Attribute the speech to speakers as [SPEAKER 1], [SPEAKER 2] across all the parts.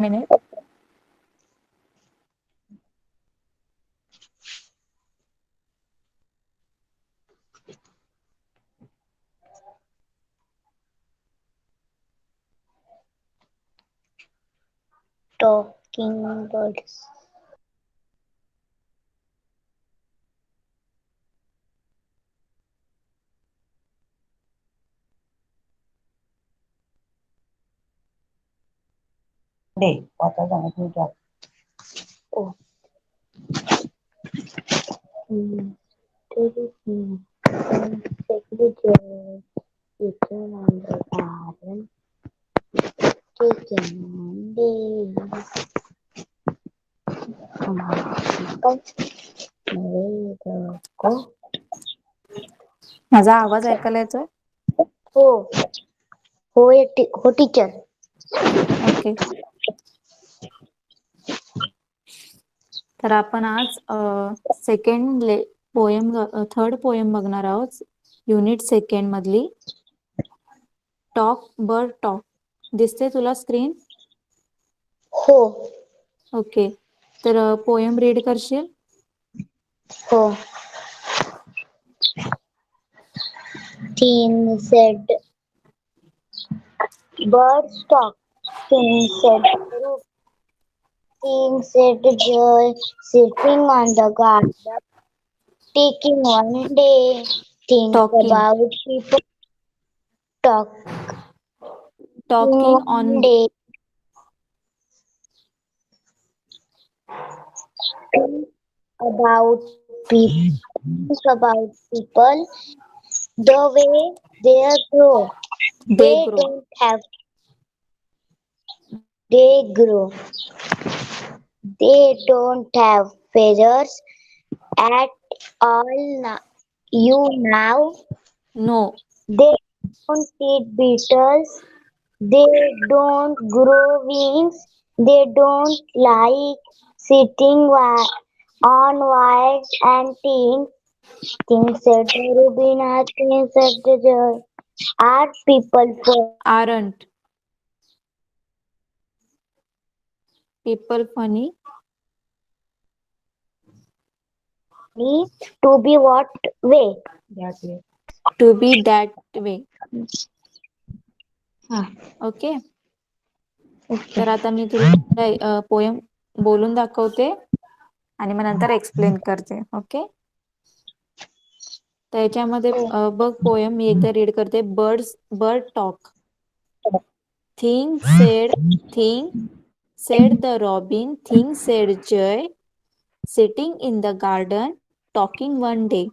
[SPEAKER 1] minute.
[SPEAKER 2] Talking birds.
[SPEAKER 3] Day. What are the new jobs?
[SPEAKER 2] Oh. There is no secretary written on the garden. Taken on days. Away the go.
[SPEAKER 1] माझा आवाज ऐकायला येतोय?
[SPEAKER 2] हो. हो teacher.
[SPEAKER 1] Okay. तर आपण आज सेकंड पोएम थर्ड पोएम बघणार आहोत. युनिट सेकंड मधली टॉक बर्ड टॉक. दिसते तुला स्क्रीन?
[SPEAKER 2] हो.
[SPEAKER 1] ओके. तर पोएम रीड करशील?
[SPEAKER 2] हो. King said, birds talk. King said, Root. King said, Joy, sitting on the garden, taking one day. Think
[SPEAKER 1] talking
[SPEAKER 2] about people talking
[SPEAKER 1] talking
[SPEAKER 2] one
[SPEAKER 1] on
[SPEAKER 2] day. Think about people, the way they grow.
[SPEAKER 1] They
[SPEAKER 2] They
[SPEAKER 1] grow.
[SPEAKER 2] don't have, they grow. They don't have feathers at all. You now.
[SPEAKER 1] No.
[SPEAKER 2] They don't eat beetles. They don't grow wings. They don't like sitting on white and things said the Rubina, things said the joy. Are people
[SPEAKER 1] aren't. People funny.
[SPEAKER 2] funny to be what way?
[SPEAKER 3] That way.
[SPEAKER 1] To be that way.
[SPEAKER 2] हा.
[SPEAKER 1] Okay.
[SPEAKER 2] Okay.
[SPEAKER 1] तर आता मी तुला poem बोलून दाखवते आणि मग नंतर explain करते. ओके. तर याच्यामध्ये बघ पोएम मी एकदा रीड करते. Bird talk. Think said the robin. Thing said jay. Sitting in the garden talking one day.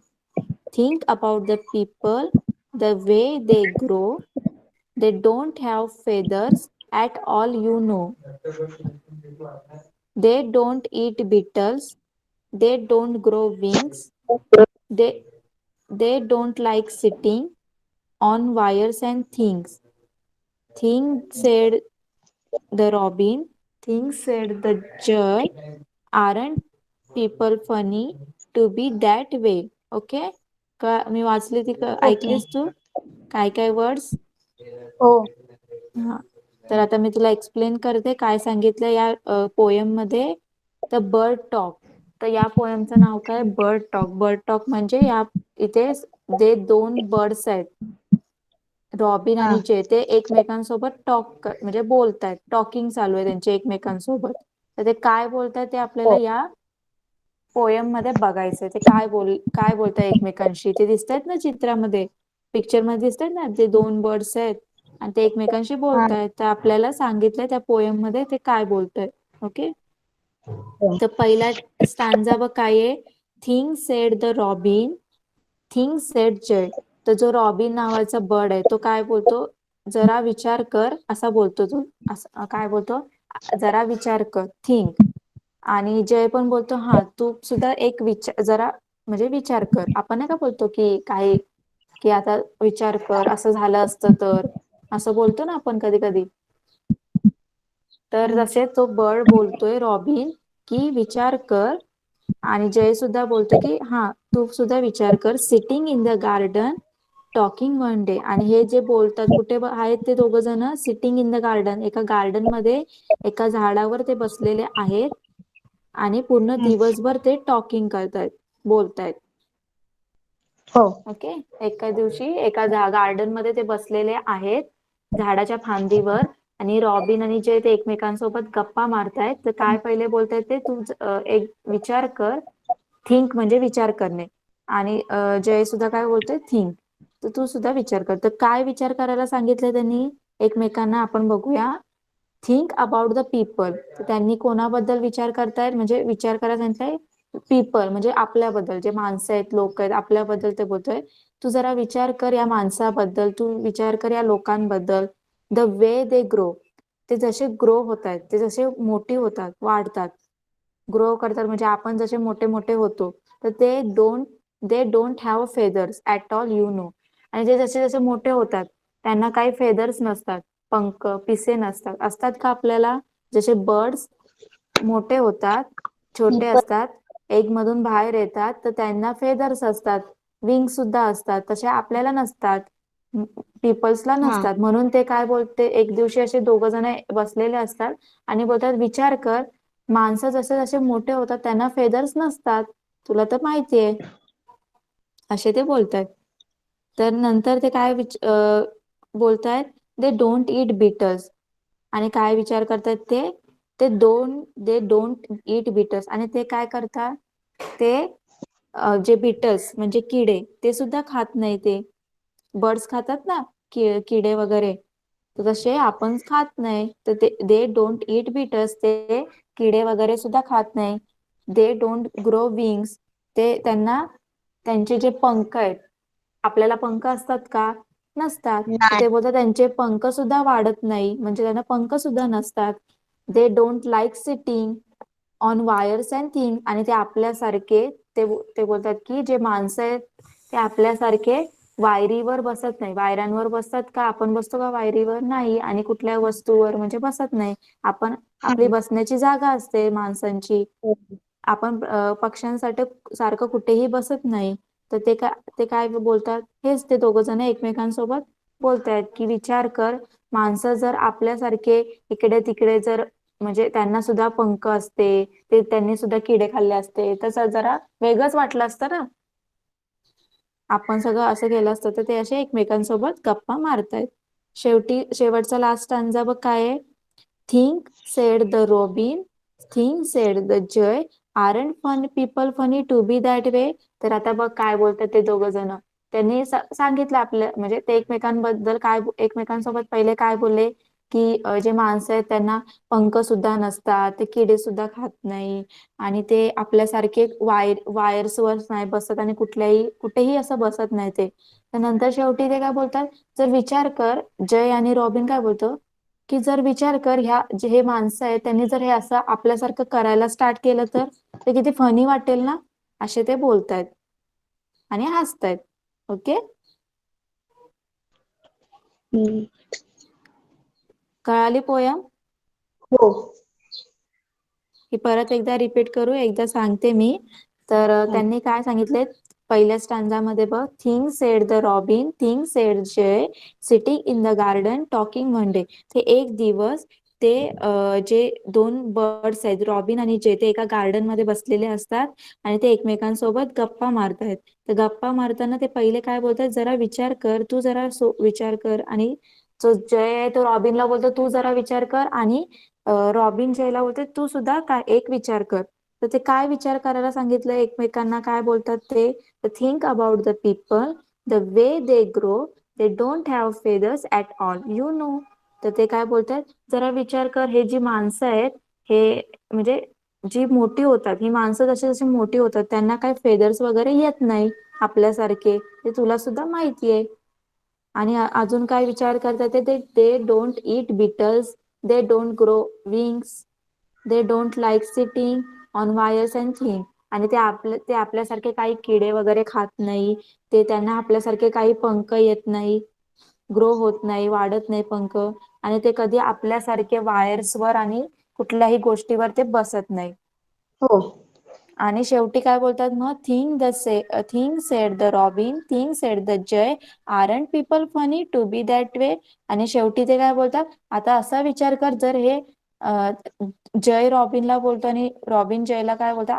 [SPEAKER 1] Think about the people, the way they grow. They don't have feathers at all, you know. They don't eat beetles. They don't grow wings. They they don't like sitting on wires and things. Things said the robin. Things said the jay. Aren't people funny to be that way? Okay? का मी वाचली ती
[SPEAKER 2] okay.
[SPEAKER 1] ऐकलीस तू काय काय words?
[SPEAKER 2] हो.
[SPEAKER 1] हा. तर आता मी तुला एक्सप्लेन करते काय सांगितलं या पोएम मध्ये. The bird talk. तर या पोएमचं नाव काय? Bird talk. बर्ड टॉक म्हणजे या इथे जे दोन बर्ड्स आहेत रॉबिन
[SPEAKER 2] हा.
[SPEAKER 1] आणि जे, ते एकमेकांसोबत म्हणजे बोलतायत. टॉकिंग चालू आहे त्यांचे एकमेकांसोबत. तर ते काय बोलतायत ते आपल्याला
[SPEAKER 2] हो.
[SPEAKER 1] या पोएम मध्ये बघायचंय. ते काय बोलताय एकमेकांशी. ते दिसतायत ना चित्रामध्ये, पिक्चर मध्ये दिसतायत ना, ते दोन बर्ड्स आहेत आणि ते एकमेकांशी
[SPEAKER 2] हा.
[SPEAKER 1] बोलतायत. तर आपल्याला सांगितलंय त्या पोएम मध्ये ते काय बोलतायत. ओके.
[SPEAKER 2] हो.
[SPEAKER 1] तर पहिला स्टांजा बघ काय आहे. Thing said the robin. Thing said jay. तर जो रॉबिन नावाचा बर्ड आहे तो काय बोलतो? जरा विचार कर असा बोलतो तो. असं काय बोलतो? जरा विचार कर. थिंक. आणि जय पण बोलतो हा तू सुद्धा एक विचार जरा म्हणजे विचार कर. आपण नाही का बोलतो की काही की आता विचार कर असं झालं असतं तर, असं बोलतो ना आपण कधी कधी. तर तसे तो बर्ड बोलतोय रॉबिन की विचार कर. आणि जय सुद्धा बोलतो की हा तू सुद्धा विचार कर. Sitting in the garden talking one day. आणि हे जे बोलतात कुठे आहेत ते दोघ जण सिटिंग इन द गार्डन, एका गार्डन मध्ये एका झाडावर ते बसलेले आहेत आणि पूर्ण दिवसभर ते टॉकिंग करतायत, बोलतायत.
[SPEAKER 2] हो.
[SPEAKER 1] ओके. एका दिवशी एका गार्डन मध्ये ते बसलेले आहेत झाडाच्या फांदीवर आणि रॉबिन आणि जे ते एकमेकांसोबत गप्पा मारतायत. तर काय पहिले बोलतायत ते तू एक विचार कर. थिंक म्हणजे विचार करणे. आणि जय सुद्धा काय बोलतोय थिंक. तर तू सुद्धा विचार कर. तर काय विचार करायला सांगितलं त्यांनी एकमेकांना आपण बघूया. Think about the people. तर त्यांनी कोणाबद्दल विचार करतायत म्हणजे विचार करायला सांगितलंय पीपल म्हणजे आपल्याबद्दल, जे माणसं आहेत लोक आहेत आपल्याबद्दल ते बोलतोय. तू जरा विचार कर या माणसाबद्दल, तू विचार कर या लोकांबद्दल. The way they grow. ते जसे ग्रो होत आहेत, ते जसे मोठी होतात, वाढतात, ग्रो करतात म्हणजे आपण जसे मोठे मोठे होतो. तर they don't have feathers at all you know. आणि जे जसे जसे मोठे होतात त्यांना काही फेदर्स नसतात, पंख पिसे नसतात. असतात का आपल्याला? जसे बर्ड्स मोठे होतात, छोटे
[SPEAKER 2] People.
[SPEAKER 1] असतात, एग मधून बाहेर येतात तर त्यांना फेदर्स असतात, विंग सुद्धा असतात. तसे आपल्याला नसतात, पीपल्सला
[SPEAKER 2] हा.
[SPEAKER 1] नसतात. म्हणून ते काय बोलते, एक दिवशी असे दोघ जण बसलेले असतात आणि बोलतात विचार कर, माणसं जसे जसे मोठे होतात त्यांना फेदर्स नसतात, तुला तर माहितीये, असे ते बोलतात. तर नंतर ते काय बोलतायत दे डोंट ईट बीटल्स. आणि काय विचार करतात ते दे डोंट ईट बीटल्स. आणि ते काय करतात ते जे बीटल्स म्हणजे किडे ते सुद्धा खात नाही. ते बर्ड्स खातात ना, किडे वगैरे, तर तसे आपण खात नाही. तर दे डोंट ईट बीटल्स, ते किडे वगैरे सुद्धा खात नाही. दे डोंट ग्रो विंग्स, ते त्यांना त्यांचे जे पंख आहेत, आपल्याला पंख असतात का? नसतात. तर
[SPEAKER 2] नाही.
[SPEAKER 1] ते बोलतात त्यांचे पंख सुद्धा वाढत नाही म्हणजे त्यांना पंख सुद्धा नसतात. They don't like sitting on wires and thing. आणि ते आपल्यासारखे ते बोलतात की जे माणसं आहेत ते आपल्यासारखे वायरीवर बसत नाही. वायरांवर बसतात का? आपण बसतो का वायरीवर? नाही. आणि कुठल्या वस्तूवर म्हणजे बसत नाही आपण. आपली बसण्याची जागा असते माणसांची. आपण पक्ष्यांसाठी सारखं कुठेही बसत नाही. तर ते काय बोलतात, हेच ते दोघ जण एकमेकांसोबत बोलतायत की विचार कर, माणसं जर आपल्यासारखे इकडे तिकडे जर म्हणजे त्यांना सुद्धा पंख असते, ते त्यांनी सुद्धा किडे खाल्ले असते, तसं जरा वेगळंच वाटलं असतं ना, आपण सगळं असं केलं असतं. तर ते असे एकमेकांसोबत गप्पा मारतायत. शेवटचा लास्ट स्टॅन्झा बघ काय आहे. Think said the robin, think said the jay, aren't fun people funny to be that way. तर आता बघ काय बोलतात ते दोघ जण. त्यांनी सांगितलं आपल्या म्हणजे ते एकमेकांबद्दल काय, एकमेकांसोबत पहिले काय बोलले की जे माणसं आहेत त्यांना पंख सुद्धा नसतात, ते किडे सुद्धा खात नाही आणि ते आपल्यासारखे वायर्सवर नाही बसत आणि कुठेही असं बसत नाही ते. तर नंतर शेवटी ते काय बोलतात, जर विचार कर, जय आणि रॉबिन काय बोलतो की जर विचार कर, ह्या जे हे माणसं आहेत त्यांनी जर हे असं आपल्यासारखं करायला स्टार्ट केलं तर ते किती फनी वाटेल ना, असे ते बोलतायत आणि हसतायत. ओके.
[SPEAKER 2] हम्म.
[SPEAKER 1] कळाली पोयम?
[SPEAKER 2] हो.
[SPEAKER 1] ही परत एकदा रिपीट करू, एकदा सांगते मी. तर त्यांनी काय सांगितले पहिल्या स्टँजामध्ये बघ, think said the robin, thing said jay, sitting in the garden talking one day. ते एक दिवस ते जे दोन बर्ड्स आहेत रॉबिन आणि जे, ते एका गार्डन मध्ये बसलेले असतात आणि ते एकमेकांसोबत गप्पा मारतायत. तर गप्पा मारताना ते पहिले काय बोलतात, जरा विचार कर, तू जरा विचार कर. आणि जो जय आहे तो रॉबिनला बोलतो तू जरा विचार कर. आणि रॉबिन जयला बोलते तू सुद्धा काय एक विचार कर. तर ते काय विचार करायला सांगितलं एकमेकांना, काय बोलतात ते, think about the people, the way they grow, they don't have feathers at all you know. तर ते काय बोलतात, जरा विचार कर, हे जी माणसं आहेत हे म्हणजे जी मोठी होतात, ही माणसं जशी जशी मोठी होतात त्यांना काही फेदर्स वगैरे येत नाही आपल्यासारखे, ते तुला सुद्धा माहितीये. आणि अजून काय विचार करतात ते, they don't eat beetles, they don't grow wings, they don't like sitting on wires and thing. आणि ते आपल्यासारखे काही किडे वगैरे खात नाही, ते त्यांना आपल्यासारखे काही पंख येत नाही, ग्रो होत नाही, वाढत नाही पंख. आणि ते कधी आपल्यासारखे वायर्सवर आणि कुठल्याही गोष्टीवर ते बसत नाही.
[SPEAKER 2] हो.
[SPEAKER 1] आणि शेवटी काय बोलतात मग, think said the robin, thing said the jay, aren't people funny to be that way. आणि शेवटी ते काय बोलतात, आता असा विचार कर, जर हे अ, जय रॉबिनला बोलतो आणि रॉबिन जयला काय बोलतात,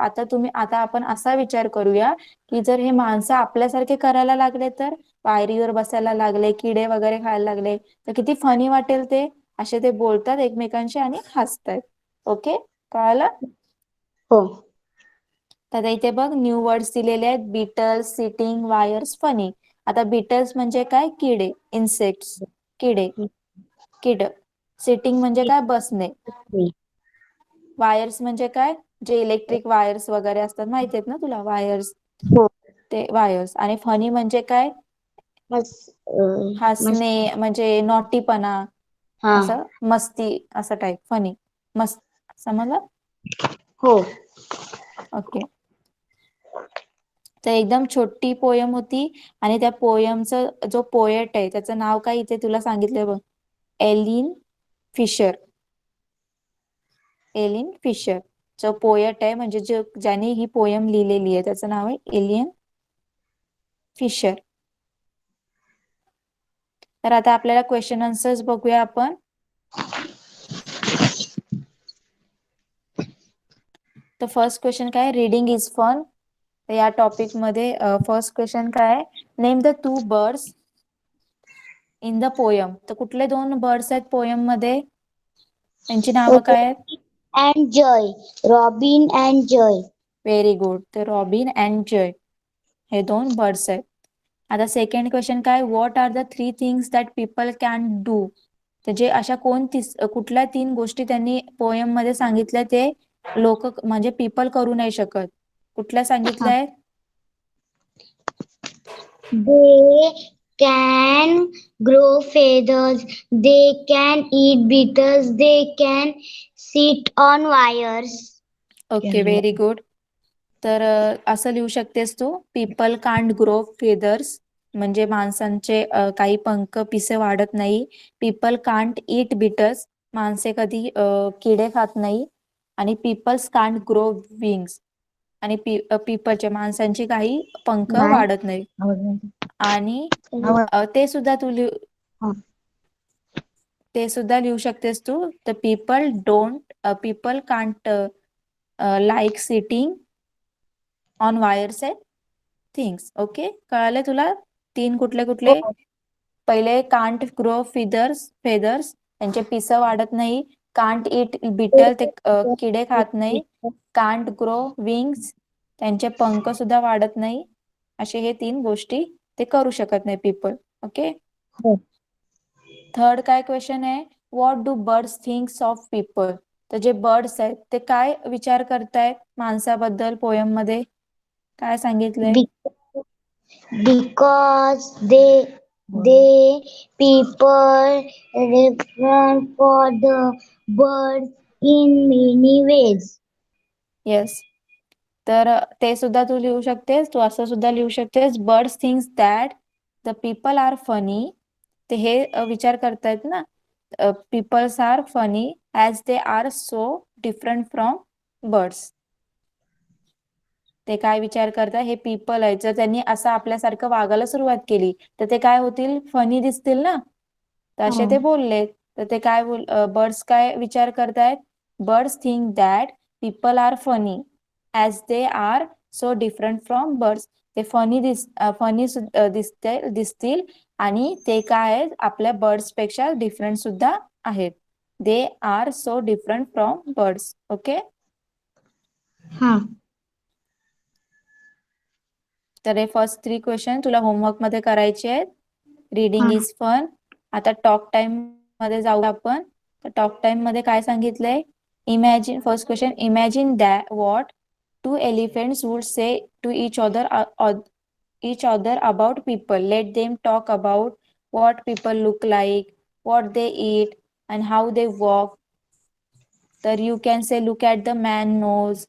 [SPEAKER 1] आता आपण असा विचार करूया की जर हे माणसं आपल्यासारखे करायला लागले, तर पायरीवर बसायला लागले, किडे वगैरे खायला लागले, तर किती फनी वाटेल ते. असे ते बोलतात एकमेकांशी आणि हसतात. ओके, कळालं?
[SPEAKER 2] हो.
[SPEAKER 1] तर इथे बघ न्यू वर्ड्स दिलेले आहेत, बीटल्स, सिटिंग, वायर्स, फनी. आता बीटल्स म्हणजे काय, किडे, इन्सेक्ट्स, किडे, किड. सिटिंग म्हणजे काय, बसणे. वायर्स म्हणजे काय, जे इलेक्ट्रिक वायर्स वगैरे असतात, माहिती आहेत ना तुला वायर्स,
[SPEAKER 2] हो.
[SPEAKER 1] ते वायर्स. आणि फनी म्हणजे काय,
[SPEAKER 2] मस्त
[SPEAKER 1] हसणे, म्हणजे नॉटीपणा,
[SPEAKER 2] हा.
[SPEAKER 1] असं मस्ती, असं टाईप, फनी, मस्त. समजलं?
[SPEAKER 2] हो.
[SPEAKER 1] ओके. तर एकदम छोटी पोयम होती. आणि त्या पोयमचं जो पोएट आहे त्याचं नाव काय इथे तुला सांगितलंय बघ, एलिन फिशर. एलिन फिशर जो पोएट आहे, म्हणजे ज्याने ही पोयम लिहिलेली आहे, त्याचं नाव आहे एलियन फिशर. तर आता आपल्याला क्वेश्चन आन्सर्स बघूया आपण. तर फर्स्ट क्वेश्चन काय, रीडिंग इज फन. तर या टॉपिक मध्ये फर्स्ट क्वेश्चन काय आहे, name the two birds in the poem. तर कुठले दोन बर्ड्स आहेत पोयम मध्ये, त्यांची नावं काय आहेत?
[SPEAKER 2] And Jay, Robin and Jay.
[SPEAKER 1] Very good. तर रॉबिन अँड जय हे दोन बर्ड्स आहेत. आता सेकंड क्वेश्चन काय, what are the three things that people can do. तर जे अशा कुठल्या तीन गोष्टी त्यांनी पोयम मध्ये सांगितल्या, ते लोक म्हणजे पीपल करू नाही शकत. कुठल्या सांगितल्या आहेत?
[SPEAKER 2] They can grow feathers, they can eat beetles, they can sit on wires.
[SPEAKER 1] Okay, very good. तर असं लिहू शकतेस तू, पीपल कांट ग्रो फेदर्स, म्हणजे माणसांचे काही पंख पिसे वाढत नाही. पीपल कांट ईट बिटर्स, माणसे कधी किडे खात नाही. आणि पीपल्स कांट ग्रो विंग्स, आणि पीपलचे माणसांची काही पंख
[SPEAKER 2] नाही.
[SPEAKER 1] वाढत नाही. आणि
[SPEAKER 2] हा.
[SPEAKER 1] ते सुद्धा लिहू शकतेस तू, तर people can't like sitting on wires and things. Okay, कळाले तुला तीन कुठले कुठले? पहिले, कांट ग्रो फेदर्स, त्यांचे पिस वाढत नाही. कांट इट बिटल, ते किडे खात नाही. कांट ग्रो विंग्स, त्यांचे पंख सुद्धा वाढत नाही. असे हे तीन गोष्टी ते करू शकत नाही पीपल. ओके.
[SPEAKER 2] हो.
[SPEAKER 1] थर्ड काय क्वेश्चन आहे, what do birds thinks of people. तर जे बर्ड्स आहेत ते काय विचार करतायत माणसाबद्दल, पोयम मध्ये काय सांगितलंय?
[SPEAKER 2] Because they people different for the birds in many ways.
[SPEAKER 1] Yes. तर ते सुद्धा तू लिहू शकतेस, तू असं सुद्धा लिहू शकतेस, birds thinks that the people are funny. ते हे विचार करतायत ना, peoples are funny as they are so different from birds. ते काय विचार करतात, हे पीपल आहेत, जर त्यांनी असं आपल्यासारखं वागायला सुरुवात केली तर ते काय होतील, फनी दिसतील ना. तर असे ते बोलले. तर ते काय बर्ड्स काय विचार करतायत, birds think that people are funny as they are so different from birds. ते फनी दिसतील आणि ते काय आहेत, आपल्या बर्ड्स पेक्षा डिफरंट सुद्धा आहेत. दे are so different from birds. Okay.
[SPEAKER 2] हा.
[SPEAKER 1] तर हे फर्स्ट 3 क्वेश्चन तुला होमवर्क मध्ये करायचे आहेत. Reading is fun. आता टॉक टाइम मध्ये जाऊ आपण. तर टॉक टाइम मध्ये काय सांगितलंय, imagine, first question, imagine that what two elephants would say to each other about people. Let them talk about what people look like, what they eat, and how they walk. तर you can say look at the man nose,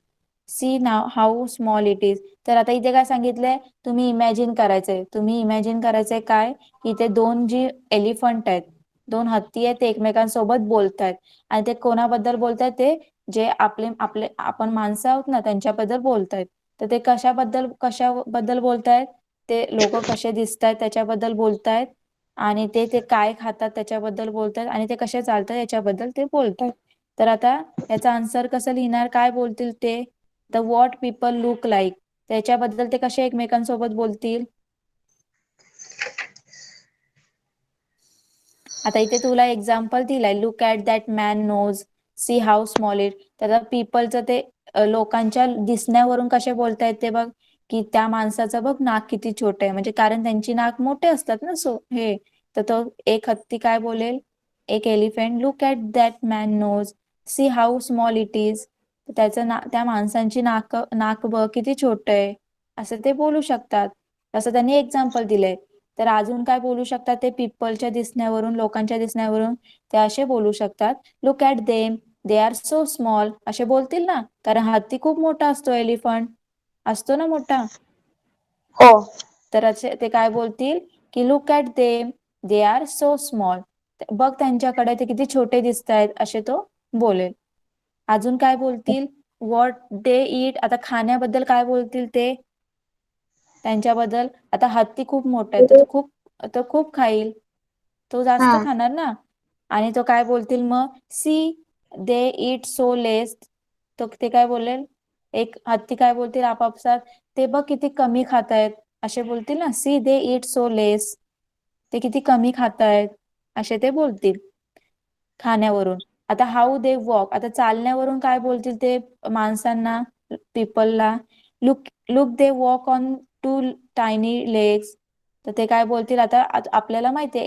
[SPEAKER 1] see now how small it is. तर आता इथे काय सांगितलंय, तुम्ही imagine करायचंय काय, इथे दोन जी एलिफंट आहेत, दोन हत्ती आहेत, ते एकमेकांसोबत बोलतायत. आणि ते कोणाबद्दल बोलतायत, ते जे आपण माणसं आहोत ना त्यांच्याबद्दल बोलतायत. तर ते कशाबद्दल बोलतायत, ते लोक कसे दिसतायत त्याच्याबद्दल बोलतायत, आणि ते ते काय खातात त्याच्याबद्दल बोलतायत, आणि ते कसे चालतात याच्याबद्दल ते बोलतायत. तर आता याचा आन्सर कसं लिहिणार, काय बोलतील ते, the what people look like, त्याच्याबद्दल ते कसे एकमेकांसोबत बोलतील. आता इथे तुला एक्झाम्पल दिलाय, look at that man nose, see how small it. तर पीपलचं ते लोकांच्या दिसण्यावरून कसे बोलतायत ते बघ, की त्या माणसाचं बघ नाक किती छोटे आहे, म्हणजे कारण त्यांची नाक मोठे असतात ना, सो हे. तर तो एक हत्ती काय बोलेल, एक elephant, look at that man nose, see how small it is. त्या माणसांची नाक बघ किती छोट आहे, असं ते बोलू शकतात. असं त्यांनी एक्झाम्पल दिलंय. तर अजून काय बोलू शकतात ते पीपलच्या दिसण्यावरून, लोकांच्या दिसण्यावरून, ते असे बोलू शकतात, look at them, they are so small, असे बोलतील ना, कारण हत्ती खूप मोठा असतो, एलिफंट असतो ना मोठा.
[SPEAKER 2] हो.
[SPEAKER 1] तर असे ते काय बोलतील, की look at them, they are so small, बघ त्यांच्याकडे ते किती छोटे दिसत आहेत, असे तो बोलेल. अजून काय बोलतील, व्हॉट दे ईट, आता खाण्याबद्दल काय बोलतील ते त्यांच्याबद्दल. आता हत्ती खूप मोठा आहे, तर तो खूप खाईल, तो जास्त
[SPEAKER 2] हा.
[SPEAKER 1] खाणार ना. आणि तो काय बोलतील मग, C they it so less, तो ते काय बोलेल, एक हत्ती काय बोलतील आपापसात, ते बघ किती कमी खातायत, असे बोलतील ना, C they it so less, ते किती कमी खातायत, असे ते बोलतील खाण्यावरून. आता हाऊ दे वॉक, आता चालण्यावरून काय बोलतील ते माणसांना, पीपलला, look look they walk on two tiny legs. तर ते काय बोलतील, आता आपल्याला माहितीये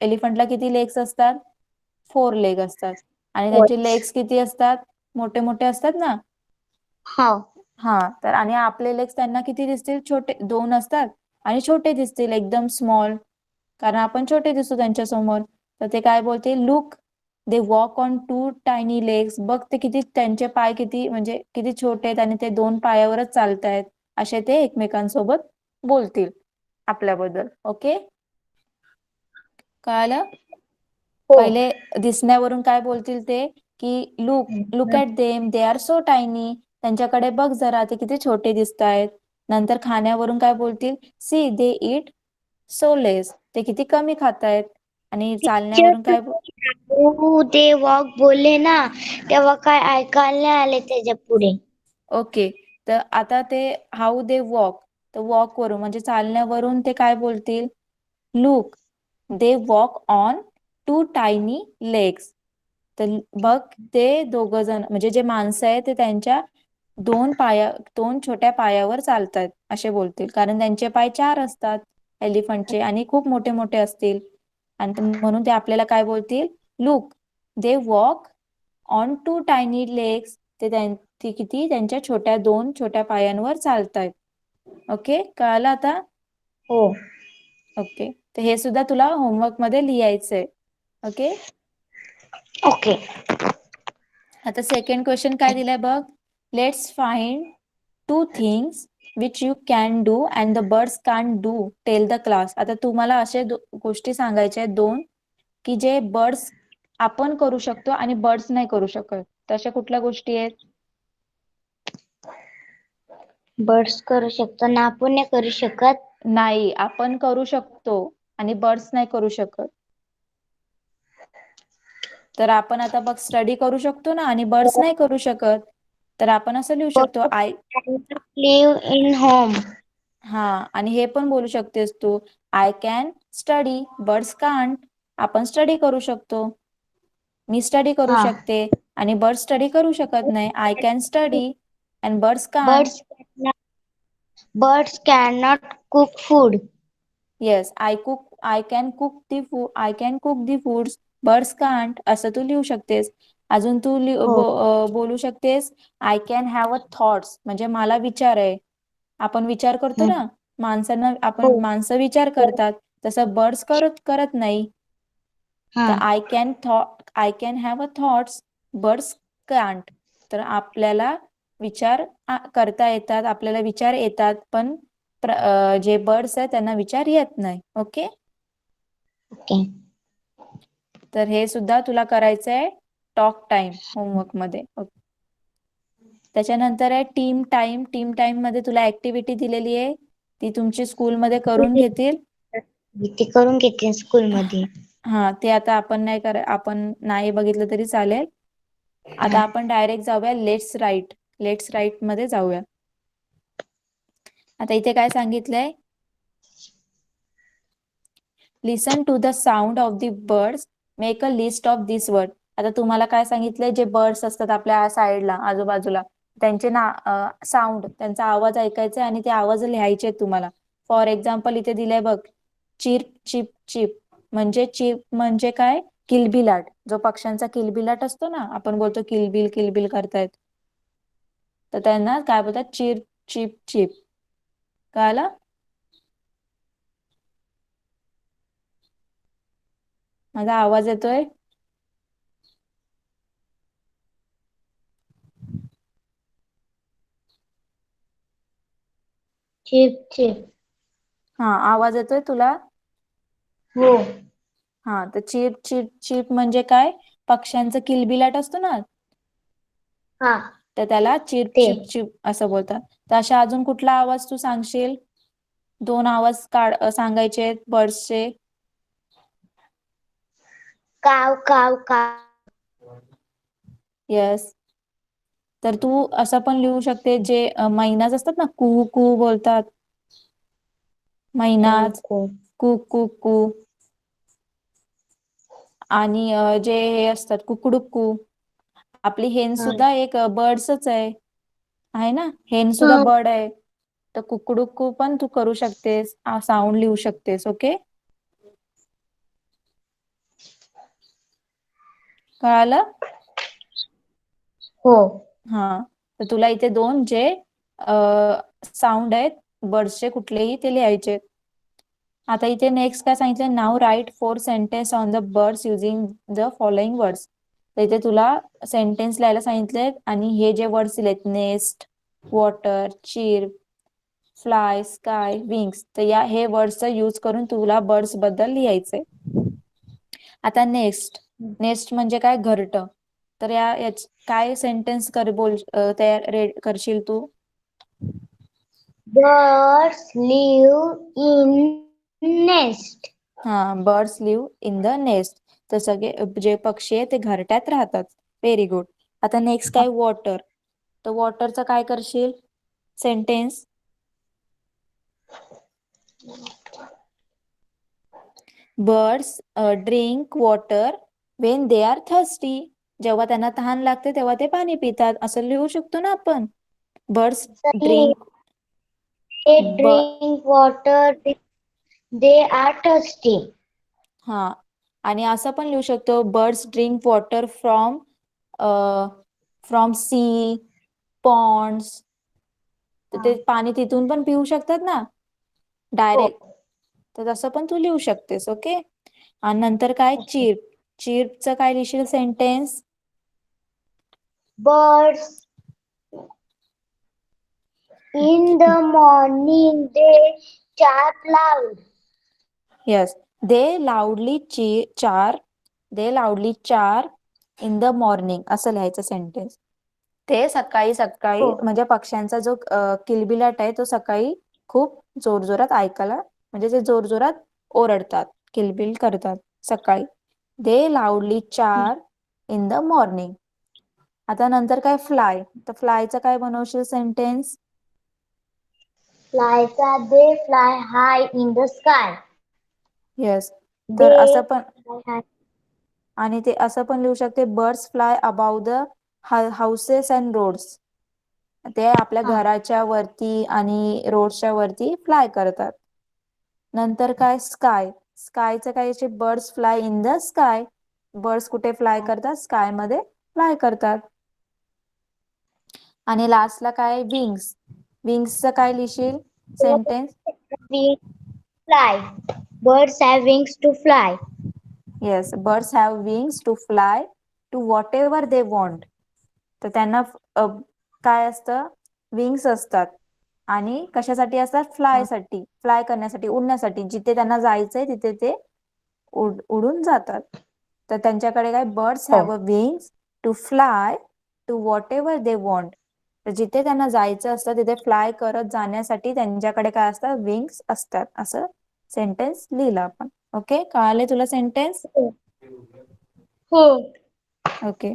[SPEAKER 1] एलिफंटला किती लेग्स असतात, 4 लेग असतात, आणि त्यांचे लेग्स किती असतात, मोठे मोठे असतात ना.
[SPEAKER 2] हा.
[SPEAKER 1] हा, तर आणि आपले लेग्स त्यांना किती दिसतील, छोटे 2 असतात, आणि छोटे दिसतील एकदम स्मॉल, कारण आपण छोटे दिसतो त्यांच्या समोर. तर ते काय बोलतील, look they walk on 2 tiny legs, बघ ते किती, त्यांचे पाय किती म्हणजे किती छोटे आहेत, आणि ते 2 पायावरच चालतायत, असे ते एकमेकांसोबत बोलतील आपल्याबद्दल. ओके, कळालं.
[SPEAKER 2] हो.
[SPEAKER 1] पहिले दिसण्यावरून काय बोलतील ते, की look at them, they are so tiny, त्यांच्याकडे बघ जरा, ते किती छोटे दिसत आहेत. नंतर खाण्यावरून काय बोलतील, C they it so less, ते किती कमी खातायत. आणि चालण्यावरून काय
[SPEAKER 2] ते वॉक बोलले ना, तेव्हा काय ऐकायला नाही आले त्याच्या पुढे.
[SPEAKER 1] ओके, तर आता ते हाऊ दे वॉक, तर वॉक वरून म्हणजे चालण्यावरून ते काय बोलतील, look they walk on 2 tiny legs. तर बघ ते 2 जण म्हणजे जे माणसं आहेत ते त्यांच्या 2 छोट्या पायावर चालतात, असे बोलतील, कारण त्यांचे पाय 4 असतात एलिफंटचे, आणि खूप मोठे मोठे असतील. आणि म्हणून ते आपल्याला काय बोलतील, look they walk on 2 tiny legs, ते किती त्यांच्या 2 छोट्या पायांवर चालतायत. ओके, कळालं आता.
[SPEAKER 2] हो.
[SPEAKER 1] ओके, तर हे सुद्धा तुला होमवर्क मध्ये लिहायचंय. ओके.
[SPEAKER 2] ओके.
[SPEAKER 1] आता सेकंड क्वेश्चन काय दिलाय बघ, let's find 2 things which you can do and the birds can't do, tell the class. आता तुम्हाला असे गोष्टी सांगायच्या आहेत 2, की जे बर्ड्स आपण करू शकतो आणि बर्ड्स नाही करू शकत. तशा कुठल्या गोष्टी आहेत.
[SPEAKER 2] बर्ड्स करू शकतो ना, आपण नाही करू शकत.
[SPEAKER 1] नाही, आपण करू शकतो आणि बर्ड्स नाही करू शकत. तर आपण आता बघ स्टडी करू शकतो ना, आणि बर्ड्स नाही करू शकत. तर आपण असं लिहू शकतो,
[SPEAKER 2] लिव्ह इन होम.
[SPEAKER 1] हा, आणि हे पण बोलू शकतेस तू, I can study, birds can't, आपण स्टडी करू शकतो, मी स्टडी करू
[SPEAKER 2] हा.
[SPEAKER 1] शकते, आणि बर्ड्स स्टडी करू शकत नाही. I can study and birds can't.
[SPEAKER 2] Birds birds cannot cook food.
[SPEAKER 1] Yes, I can cook the foods, birds can't, असं तू लिहू शकतेस. अजून तू
[SPEAKER 2] हो.
[SPEAKER 1] बोलू शकतेस, I can have a thoughts, म्हणजे मला विचार आहे. आपण विचार करतो ना,
[SPEAKER 2] हो.
[SPEAKER 1] माणसं विचार करतात, तसं बर्ड्स करत नाही.
[SPEAKER 2] हा.
[SPEAKER 1] तर I can have a thoughts, birds can't. तर आपल्याला विचार करता येतात, आपल्याला विचार येतात, पण जे बर्ड्स आहेत त्यांना विचार येत नाही. Okay,
[SPEAKER 2] okay.
[SPEAKER 1] तर हे सुद्धा तुला करायचं आहे. टॉक टाइम होमवर्क मध्ये. त्याच्यानंतर आहे टीम टाइम. टीम टाइम मध्ये तुला ऍक्टिव्हिटी दिलेली आहे, ती तुमची स्कूलमध्ये करून घेतील.
[SPEAKER 2] ते करून घेते स्कूल मध्ये.
[SPEAKER 1] हा, ते आता आपण नाही बघितलं तरी चालेल. आता आपण डायरेक्ट जाऊया लेट्स राईट. लेट्स राईट मध्ये जाऊया. आता इथे काय सांगितलंय, listen to the sound of the birds, make a list of this word. आता तुम्हाला काय सांगितलंय, जे बर्ड्स असतात आपल्या साईडला आजूबाजूला, त्यांचे साऊंड, त्यांचा आवाज ऐकायचा आणि ते आवाज लिहायचे तुम्हाला. फॉर एक्झाम्पल इथे दिलंय बघ, चिप चिप चिप. म्हणजे चिप म्हणजे काय, किलबिलाट. जो पक्ष्यांचा किलबिलाट असतो ना, आपण बोलतो किलबिल किलबिल करतायत, तर त्यांना काय बोलतात, चिप चिप चिप. कळालं? माझा आवाज येतोय?
[SPEAKER 2] Chip chip.
[SPEAKER 1] हा, आवाज येतोय तुला?
[SPEAKER 2] हो.
[SPEAKER 1] हा, तर चिप चिप चिप म्हणजे काय, पक्ष्यांचं किलबिलाट असतो ना,
[SPEAKER 2] हा,
[SPEAKER 1] तर त्याला चिप
[SPEAKER 2] ते
[SPEAKER 1] चिप चिप असं बोलतात. तर अशा अजून कुठला आवाज तू सांगशील? 2 आवाज सांगायचे बर्ड्सचे.
[SPEAKER 2] काव काव काव.
[SPEAKER 1] येस. तर तू असं पण लिहू शकते, जे मैनाज असतात ना, कू कू बोलतात, मैनाज कू कू कू. आणि जे हे असतात कुकडुक्कू. आपली हेन सुद्धा एक बर्ड्सच आहे ना, हेन सुद्धा बर्ड आहे. तर कुकडुक्कू पण तू करू शकतेस, साऊंड लिहू शकतेस. ओके, कळालं?
[SPEAKER 2] हो.
[SPEAKER 1] हा, तर तुला इथे 2 जे साऊंड आहेत बर्ड्सचे कुठलेही, ते लिहायचे. आता इथे नेक्स्ट काय सांगितलं, now write 4 sentence on the birds using the following words. तर इथे तुला सेंटेन्स लिहायला सांगितलेत, आणि हे जे वर्ड्स दिलेत, नेस्ट, वॉटर, चिर, फ्लाय, स्काय, विंग्स, तर हे वर्ड्सचा यूज करून तुला बर्ड्स बद्दल लिहायचंय. आता नेस्ट. नेस्ट म्हणजे काय, घरटं. तर काय सेंटेन्स तयार करशील तू?
[SPEAKER 2] Birds live in nest.
[SPEAKER 1] हा, birds live in the nest. तर सगळे जे पक्षी आहे ते घरट्यात राहतात. Very good. आता नेक्स्ट काय, वॉटर. तर वॉटरचं काय करशील sentence? Birds drink water when they are thirsty. जेव्हा त्यांना तहान लागते तेव्हा ते पाणी पितात, असं लिहू शकतो ना आपण. Birds
[SPEAKER 2] They
[SPEAKER 1] drink
[SPEAKER 2] drink water. They are thirsty.
[SPEAKER 1] हा, आणि असं पण लिहू शकतो, birds drink water from from sea, ponds. तर ते पाणी तिथून पण पिऊ शकतात ना डायरेक्ट. तर तसं पण तू लिहू शकतेस. ओके, आणि नंतर काय, चिर्प. चिर्पचं काय लिहिशील sentence?
[SPEAKER 2] Birds in the morning they chirp loud.
[SPEAKER 1] Yes, they loudly chirp, they loudly चार इन द मॉर्निंग, असं लिहायचं सेंटेन्स. ते सकाळी सकाळी, म्हणजे पक्ष्यांचा जो किलबिलाट आहे तो सकाळी खूप जोरजोरात ऐकायला, म्हणजे ते जोरजोरात ओरडतात, किलबिल करतात सकाळी. दे लाऊडली चार इन द मॉर्निंग. आता नंतर काय, फ्लाय. तर फ्लायचं काय बनवशील sentence?
[SPEAKER 2] They fly high in the sky.
[SPEAKER 1] Yes. तर
[SPEAKER 2] They
[SPEAKER 1] असं पण,
[SPEAKER 2] fly high.
[SPEAKER 1] आणि ते असं पण लिहू शकते, birds fly above the houses and roads. ते आपल्या घराच्या वरती आणि रोडच्या वरती फ्लाय करतात. नंतर काय, स्काय. स्कायचं काय, birds fly in the sky. Birds कुठे फ्लाय करतात, स्काय मध्ये फ्लाय करतात. आणि लास्टला काय, विंग्स. विंग्सचं काय लिहिशील sentence?
[SPEAKER 2] We fly. Birds have wings to fly.
[SPEAKER 1] Yes, birds have wings to fly to whatever they want. तर त्यांना काय असतं, विंग्स असतात. आणि कशासाठी असतात, फ्लायसाठी, फ्लाय करण्यासाठी, उडण्यासाठी. जिथे त्यांना जायचंय तिथे ते उडून जातात. तर त्यांच्याकडे काय, birds have a wings to fly to whatever they want. तर जिथे त्यांना जायचं असतं तिथे फ्लाय करत जाण्यासाठी त्यांच्याकडे काय असतात, विंग्स असतात. असं सेंटेन्स लिहिलं आपण. ओके, कळाले तुला सेंटेन्स?
[SPEAKER 2] हो.
[SPEAKER 1] ओके,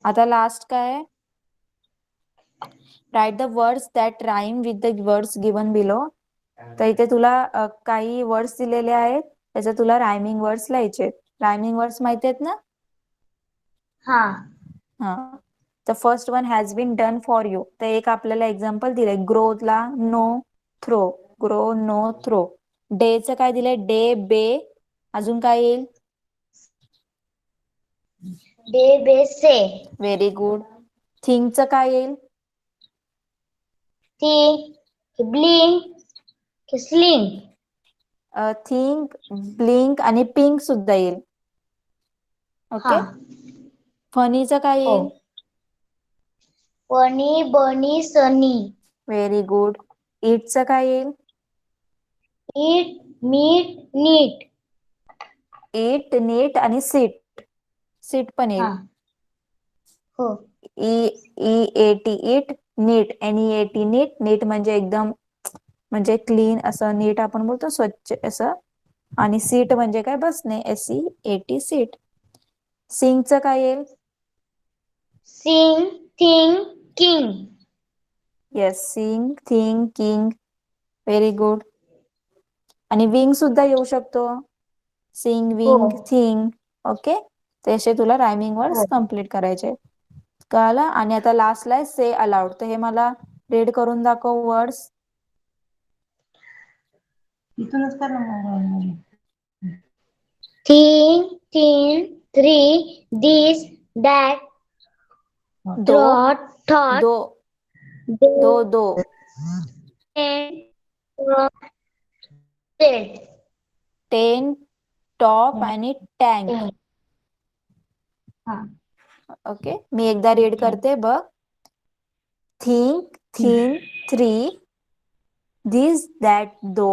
[SPEAKER 1] आता लास्ट काय आहे? Write the words that rhyme with the words given below. तर इथे तुला काही वर्ड्स दिलेले आहेत, त्याच्यात तुला रायमिंग वर्ड्स लिहायचे. रायमिंग वर्ड्स माहिती आहेत ना?
[SPEAKER 2] हा.
[SPEAKER 1] हा. The first one has been done for you. तर एक आपल्याला एक्झाम्पल दिलंय, ग्रोला know throw. Grow know throw. डेचं काय दिलंय? डे बे. अजून काय येईल?
[SPEAKER 2] डे बे से.
[SPEAKER 1] Very good. थिंगचं काय येईल?
[SPEAKER 2] ती ब्लिंक स्लिंग.
[SPEAKER 1] थिंक, ब्लिंक आणि पिंक सुद्धा येईल.
[SPEAKER 2] हा.
[SPEAKER 1] ओके. फनीचं काय
[SPEAKER 2] हो.
[SPEAKER 1] येईल?
[SPEAKER 2] फनी बनी सनी.
[SPEAKER 1] Very good. इटचं काय येईल?
[SPEAKER 2] Eat meat NEET.
[SPEAKER 1] इट, नीट आणि सीट. सीट पण
[SPEAKER 2] हा.
[SPEAKER 1] येईल.
[SPEAKER 2] हो.
[SPEAKER 1] EAT इट, नीट NEAT नीट. नीट म्हणजे एकदम म्हणजे क्लीन असं नीट आपण बोलतो, स्वच्छ असं. आणि सीट म्हणजे काय? बसणे. SEAT seat. सिंगचं काय येईल?
[SPEAKER 2] Sing thing king.
[SPEAKER 1] Yes, sing, thing, king. Very good. आणि विंग सुद्धा येऊ शकतो. सिंग,
[SPEAKER 2] हो.
[SPEAKER 1] Wing, thing. ओके, तसे तुला रायमिंग वर्ड्स
[SPEAKER 2] हो.
[SPEAKER 1] कम्प्लीट करायचे. कळालं? आणि आता लास्टला आहे से अलाउड. तर हे मला रीड करून दाखव वर्ड्स.
[SPEAKER 3] इथूनच कर ना मोबाईलमध्ये.
[SPEAKER 2] Thing thin three this that
[SPEAKER 1] though,
[SPEAKER 2] thought thought
[SPEAKER 1] though, though, though. Ten, top आणि टँक.
[SPEAKER 2] हा.
[SPEAKER 1] ओके, मी एकदा रीड करते बघ. Think, thin, three, this that though,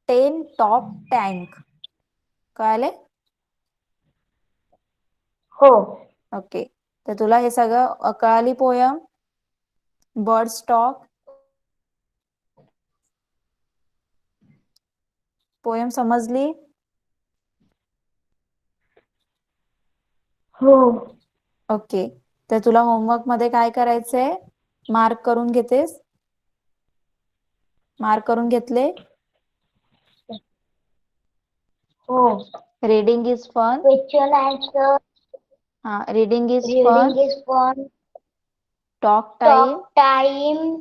[SPEAKER 1] ten, top, tank. कळाले?
[SPEAKER 2] हो.
[SPEAKER 1] ओके, तर तुला हे सगळं कळाली पोयम? बर्ड स्टॉक पोयम समजली?
[SPEAKER 2] हो.
[SPEAKER 1] ओके, तर तुला होमवर्क मध्ये काय करायचंय? मार्क करून घेतेस? मार्क करून घेतले?
[SPEAKER 2] हो.
[SPEAKER 1] Reading is fun.
[SPEAKER 2] Question answer.
[SPEAKER 1] हा, reading is fun.
[SPEAKER 2] Reading is fun.
[SPEAKER 1] Talk time.
[SPEAKER 2] Talk time.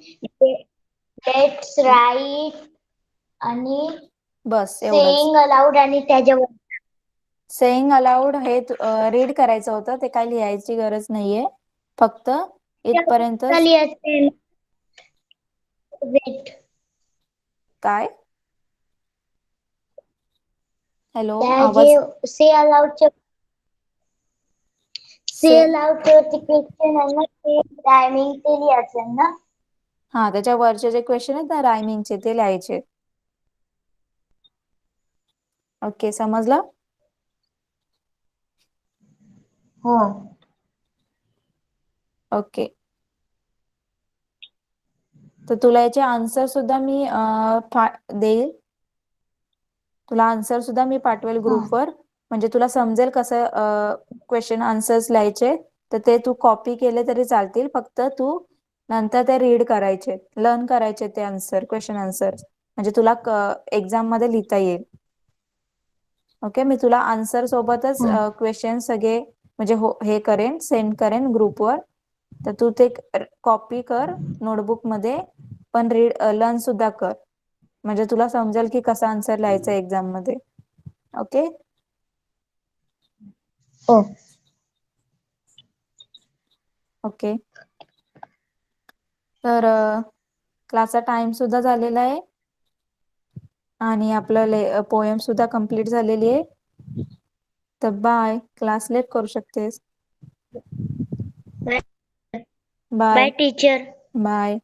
[SPEAKER 2] Let's write. आणि
[SPEAKER 1] बस एवढंच.
[SPEAKER 2] सेइंग अलाउड आणि त्याच्यावर
[SPEAKER 1] सेइंग अलाउड हे रीड करायचं होतं, ते काय लिहायची गरज नाहीये. फक्त इथपर्यंत.
[SPEAKER 2] खाली असेल. वेट.
[SPEAKER 1] काय? हॅलो,
[SPEAKER 2] त्या
[SPEAKER 1] आवाज.
[SPEAKER 2] जे से अलाउडच्या
[SPEAKER 1] से
[SPEAKER 2] वरती क्वेश्चन आहे ना, ते टायमिंग ते लिहायचं ना.
[SPEAKER 1] हा, त्याच्या वरचे जे क्वेश्चन आहेत ना रायमिंगचे, ते लिहायचे. ओके, समजलं?
[SPEAKER 2] हो.
[SPEAKER 1] ओके, तर तुला याचे आन्सर सुद्धा मी देईल. तुला आन्सर सुद्धा मी पाठवेल ग्रुपवर, म्हणजे तुला समजेल कसं क्वेश्चन आन्सर्स लिहायचे. तर ते तू कॉपी केले तरी चालतील, फक्त तू नंतर ते रीड करायचे, लर्न करायचे ते आन्सर, क्वेश्चन आन्सर, म्हणजे तुला एक्झाम मध्ये लिहिता येईल. ओके, मी तुला आन्सर सोबतच क्वेश्चन सगळे म्हणजे हे करेन, सेंड करेन ग्रुपवर. तर तू ते कॉपी कर नोटबुक मध्ये, पण लर्न सुद्धा कर, म्हणजे तुला समजेल की कसा आन्सर लिहायचा एक्झाम मध्ये. ओके.
[SPEAKER 2] हो.
[SPEAKER 1] ओके, तर क्लासचा टाइम सुद्धा झालेला आहे आणि आपलं पोयम सुद्धा कंप्लीट झालेली आहे. तर बाय, क्लास लेट करू शकतेस.
[SPEAKER 2] Bye
[SPEAKER 1] bye
[SPEAKER 2] teacher.
[SPEAKER 1] बाय.